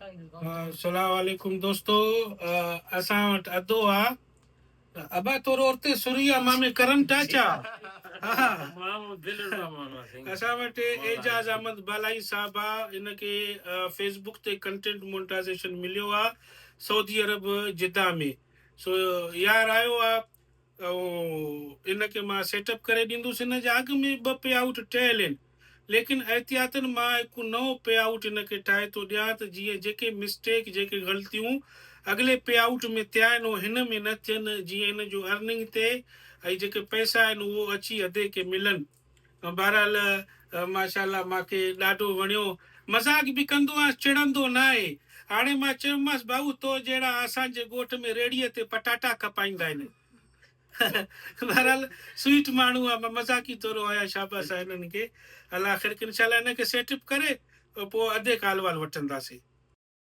अस्सलाम वालेकुम दोस्तों। असां वटि अदो आहे अबा तोरो उते सुरिया मामे करंट अचा। असां वटि एजाज अहमद बालाई साहब आहे। इनके फेसबुक ते कंटेंट मोनेटाइजेशन मिलियो आहे सऊदी अरब जिद्दा में। सो यार आयो आहे ऐं इनके मां सेटअप करे ॾींदुसि। इन जे अॻु में 2 पे आउट ठहियल आहिनि, लेकिन एहतियातन मां हिकु नओं पे आउट इनके ठाहे थो ॾियां त जीअं जेके मिस्टेक जेके ग़लतियूं अॻिले पे आउट में थिया आहिनि उहो हिन में न थियनि, जीअं हिन जो अर्निंग थिए ऐं जेके पैसा आहिनि उहो अची अधे के मिलनि। बहरहाल माशाल्लाह मूंखे ॾाढो वणियो। मज़ाक बि कंदो आहियां, चिड़ंदो न आहे। हाणे मां चयोमांसि भाऊ तो जहिड़ा असांजे ॻोठ में रेड़ीअ ते पटाटा खपाईंदा आहिनि। बहरहाल स्वीट माण्हू आहे, मां मज़ाकी तौरु आया शाबाश आहे हिननि खे। अलाह ख़ैर इंशाल्लाह हिनखे सेटअप करे पोइ अधे काल वाल वठंदासीं।